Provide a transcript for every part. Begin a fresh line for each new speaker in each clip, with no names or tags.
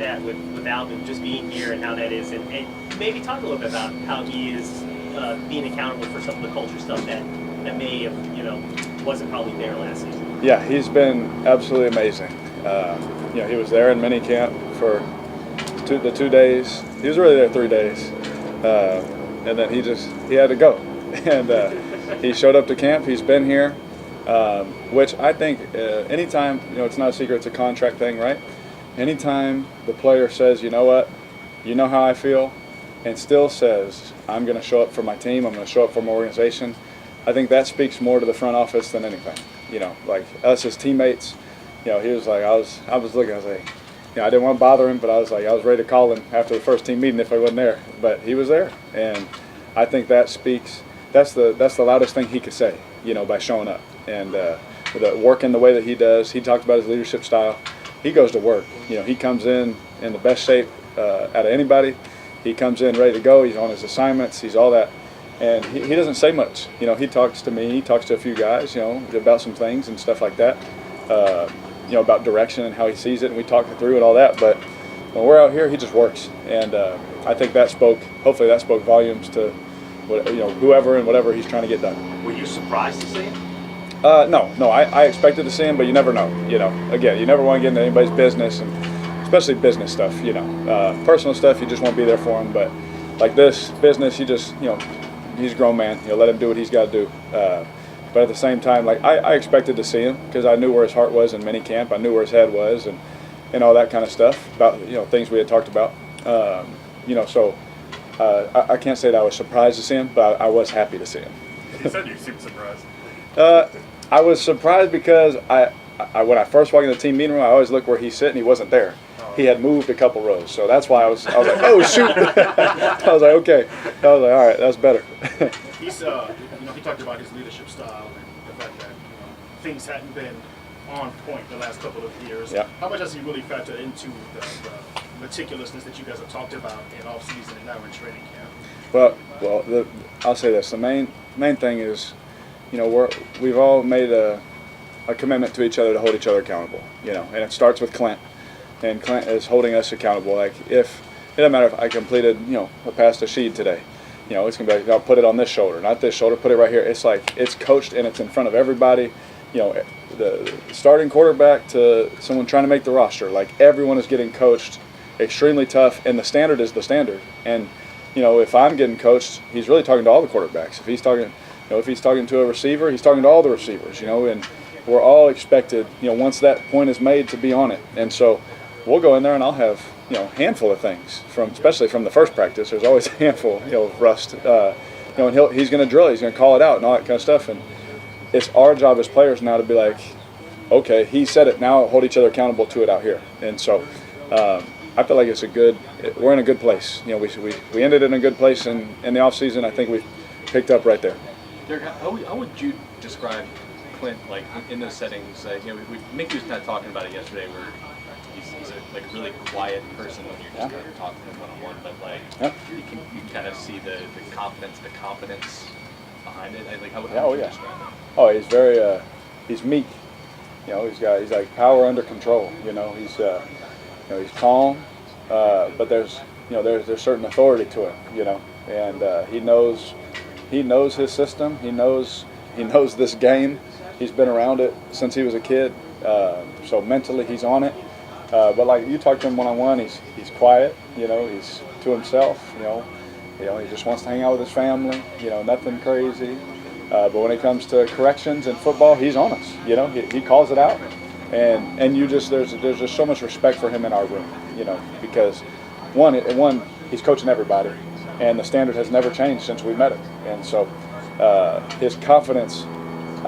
that with Alvin just being here and how that is, and maybe talk a little bit about how he is being accountable for some of the culture stuff that may have, wasn't probably there last season.
Yeah, he's been absolutely amazing. He was there in minicamp for the 2 days. He was really there 3 days, and then he had to go, and he showed up to camp. He's been here, which I think anytime, it's not a secret, it's a contract thing, right? Anytime the player says, you know what, you know how I feel, and still says, I'm going to show up for my team, I'm going to show up for my organization, I think that speaks more to the front office than anything. Like us as teammates, he was like, I was looking, I was like, I didn't want to bother him, but I was ready to call him after the first team meeting if I wasn't there. But he was there, and I think that speaks. That's the loudest thing he could say, by showing up and working the way that he does. He talked about his leadership style. He goes to work. He comes in the best shape out of anybody. He comes in ready to go. He's on his assignments. He's all that, and he doesn't say much. He talks to me. He talks to a few guys, about some things and stuff like that. About direction and how he sees it, and we talk it through and all that. But when we're out here, he just works, and I think hopefully that spoke volumes to whoever and whatever he's trying to get done.
Were you surprised to see him?
No, I expected to see him, but you never know. Again, you never want to get into anybody's business, and especially business stuff. Personal stuff, you just won't be there for him. But like this business, you just he's a grown man. Let him do what he's got to do. But at the same time, I expected to see him because I knew where his heart was in minicamp. I knew where his head was, and all that kind of stuff about things we had talked about. So I can't say that I was surprised to see him, but I was happy to see him.
You said you seemed surprised.
I was surprised because when I first walked in the team meeting room, I always look where he's sitting. He wasn't there. He had moved a couple rows, so that's why I was like, oh shoot! I was like, okay. I was like, all right, that's better.
He's he talked about his leadership style and the fact that things hadn't been on point the last couple of years.
Yeah.
How much does he really factor into the meticulousness that you guys have talked about in off season and now in training camp?
Well, I'll say this: the main thing is, we've all made a commitment to each other to hold each other accountable. And it starts with Clint, and Clint is holding us accountable. Like it doesn't matter if I completed a pass to Sheed today. It's gonna be like, I'll put it on this shoulder, not this shoulder. Put it right here. It's like it's coached and it's in front of everybody. The starting quarterback to someone trying to make the roster. Like everyone is getting coached, extremely tough, and the standard is the standard. And if I'm getting coached, he's really talking to all the quarterbacks. If he's talking, if he's talking to a receiver, he's talking to all the receivers. And we're all expected, once that point is made, to be on it. And so we'll go in there and I'll have handful of things especially from the first practice. There's always a handful, of rust. And he's going to drill it, he's going to call it out and all that kind of stuff. And it's our job as players now to be like, okay, he said it, now hold each other accountable to it out here. And so I feel like we're in a good place. We ended in a good place in the off season. I think we've picked up right there.
Derek, how would you describe Clint in those settings? Mickey was kind of talking about it yesterday, where he's a really quiet person when you're just kind of talking to him one-on-one, but you can kind of see the confidence, the competence behind it. How would you describe it?
Oh, he's very he's meek. He's like power under control. He's calm, but there's certain authority to it. And he knows his system. He knows this game. He's been around it since he was a kid. So mentally he's on it. But like you talk to him one-on-one, he's quiet. He's to himself. He just wants to hang out with his family. Nothing crazy. But when it comes to corrections in football, he's on us. He calls it out, and there's just so much respect for him in our room. Because one he's coaching everybody, and the standard has never changed since we met him. And so his confidence,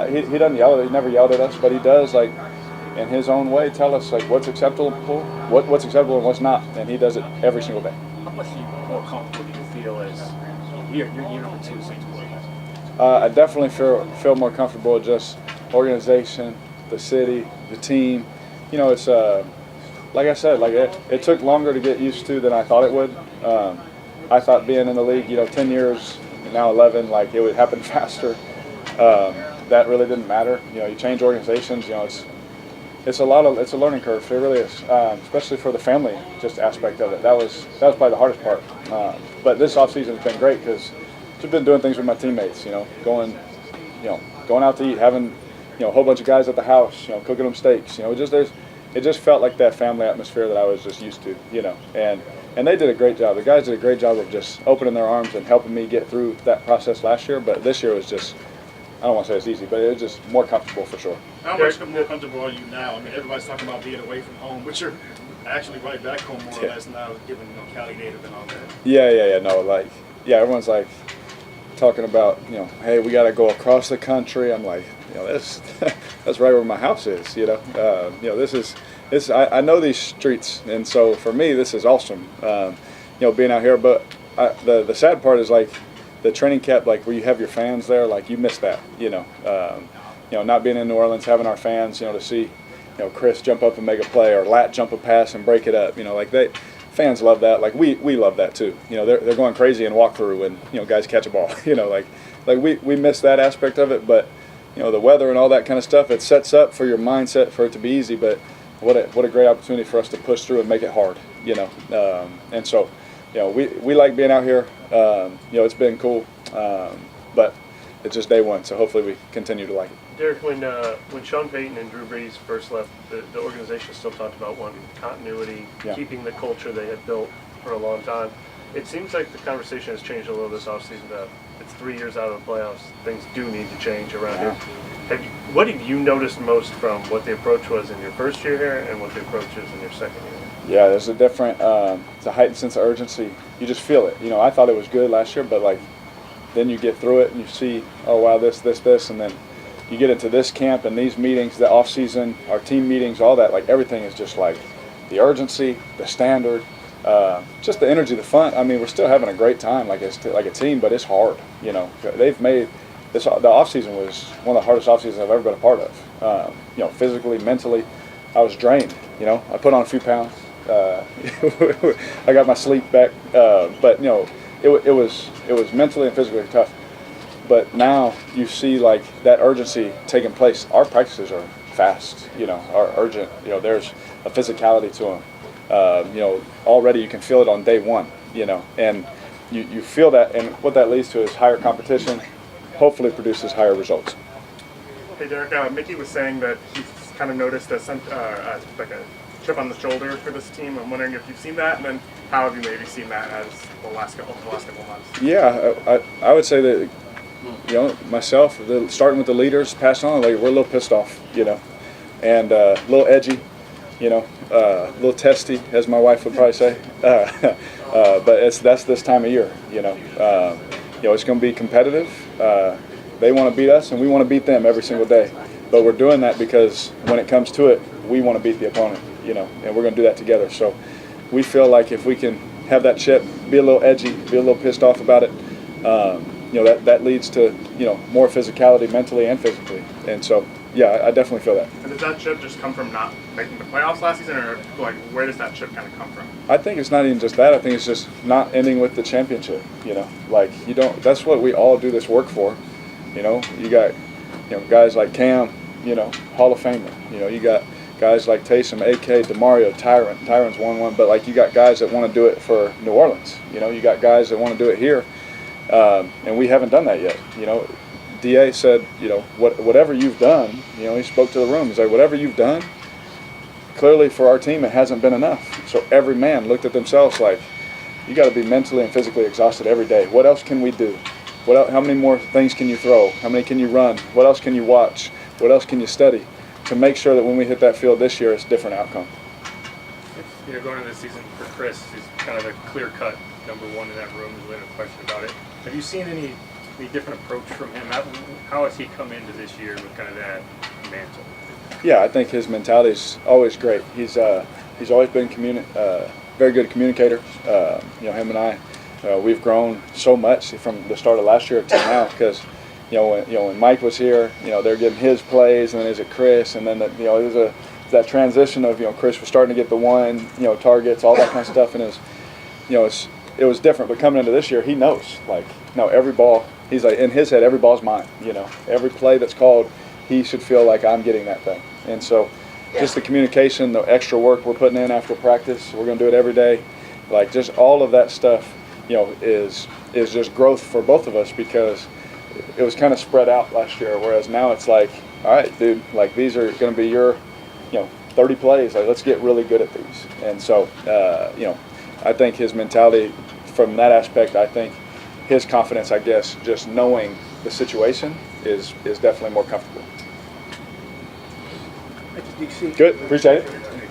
he doesn't yell at us. He never yelled at us, but he does in his own way tell us what's acceptable, what's acceptable and what's not, and he does it every single day.
How much more comfortable do you feel as you're number 2 Saints quarterback?
I definitely feel more comfortable with just organization, the city, the team. It's like I said, it took longer to get used to than I thought it would. I thought being in the league, 10 years, now 11, it would happen faster. That really didn't matter. You change organizations. it's a learning curve. It really is, especially for the family just aspect of it. That was probably the hardest part. But this offseason has been great because I've been doing things with my teammates. Going out to eat, having a whole bunch of guys at the house. Cooking them steaks. It just felt like that family atmosphere that I was just used to. And they did a great job. The guys did a great job of just opening their arms and helping me get through that process last year. But this year was just, I don't want to say it's easy, but it was just more comfortable for sure.
How much more comfortable are you now? I mean, everybody's talking about being away from home, but you're actually right back home more or less now, given Cali native and all that.
Yeah. No, everyone's like talking about, hey, we got to go across the country. I'm like, that's right where my house is. This I know these streets, and so for me, this is awesome. Being out here, but the sad part is like the training camp, like where you have your fans there, like you miss that. Not being in New Orleans, having our fans, to see, Chris jump up and make a play, or Lat jump a pass and break it up. Fans love that. Like we love that too. They're going crazy in walkthrough when guys catch a ball. We miss that aspect of it, but the weather and all that kind of stuff, it sets up for your mindset for it to be easy. But what a great opportunity for us to push through and make it hard. And so we like being out here. It's been cool, but it's just day one. So hopefully we continue to like it.
Derek, when Sean Payton and Drew Brees first left, the organization still talked about wanting continuity, keeping the culture they had built for a long time. It seems like the conversation has changed a little this offseason that it's 3 years out of the playoffs. Things do need to change around here. What have you noticed most from what the approach was in your first year here and what the approach is in your second year?
Yeah, there's a different, it's a heightened sense of urgency. You just feel it. I thought it was good last year, but then you get through it and you see, oh wow, this, and then you get into this camp and these meetings, the off season, our team meetings, all that. Everything is just the urgency, the standard, just the energy, the fun. I mean, we're still having a great time, like a team, but it's hard. They've made this. The off season was one of the hardest off seasons I've ever been a part of. Physically, mentally, I was drained. I put on a few pounds. I got my sleep back, but it was mentally and physically tough. But now you see that urgency taking place. Our practices are fast, are urgent. There's a physicality to them. Already you can feel it on day one, and you feel that, and what that leads to is higher competition, hopefully produces higher results.
Hey Derek, Mickey was saying that he's kind of noticed a chip on the shoulder for this team. I'm wondering if you've seen that, and then how have you maybe seen that as the last couple months?
Yeah, I would say that myself, starting with the leaders, passing on, we're a little pissed off, and a little edgy, a little testy, as my wife would probably say. But that's this time of year, it's going to be competitive. They want to beat us, and we want to beat them every single day. But we're doing that because when it comes to it, we want to beat the opponent, and we're going to do that together. So we feel like if we can have that chip, be a little edgy, be a little pissed off about it, that leads to, more physicality mentally and physically. And so, yeah, I definitely feel that.
And does that chip just come from not making the playoffs last season, or where does that chip kind of come from?
I think it's not even just that. I think it's just not ending with the championship, that's what we all do this work for. You got, guys like Cam, Hall of Famer. You got guys like Taysom, AK, DeMario, Tyron's won one, but you got guys that want to do it for New Orleans. You got guys that want to do it here. And we haven't done that yet. DA said, whatever you've done, he spoke to the room. He's like, whatever you've done, clearly for our team, it hasn't been enough. So every man looked at themselves like, you got to be mentally and physically exhausted every day. What else can we do? How many more things can you throw? How many can you run? What else can you watch? What else can you study to make sure that when we hit that field this year, it's a different outcome?
Going into this season for Chris, he's kind of a clear-cut number one in that room. There's no question about it. Have you seen any different approach from him? How has he come into this year with kind of that mantle?
Yeah, I think his mentality is always great. He's always been very good communicator. Him and I, we've grown so much from the start of last year to now because, when Mike was here, they're getting his plays, and then is it Chris, and then it was that transition of Chris was starting to get the one targets, all that kind of stuff, and it was different. But coming into this year, he knows every ball. He's in his head, every ball's mine. Every play that's called, he should feel like I'm getting that thing. And so, just the communication, the extra work we're putting in after practice. We're going to do it every day. Like, just all of that stuff, you know, is just growth for both of us, because it was kind of spread out last year, whereas now it's like, all right, dude, like, these are going to be your, you know, 30 plays. Like, let's get really good at these. And so, you know, I think his mentality from that aspect, I think his confidence, I guess, just knowing the situation is definitely more comfortable.
Thank you, DC.
Good. Appreciate it.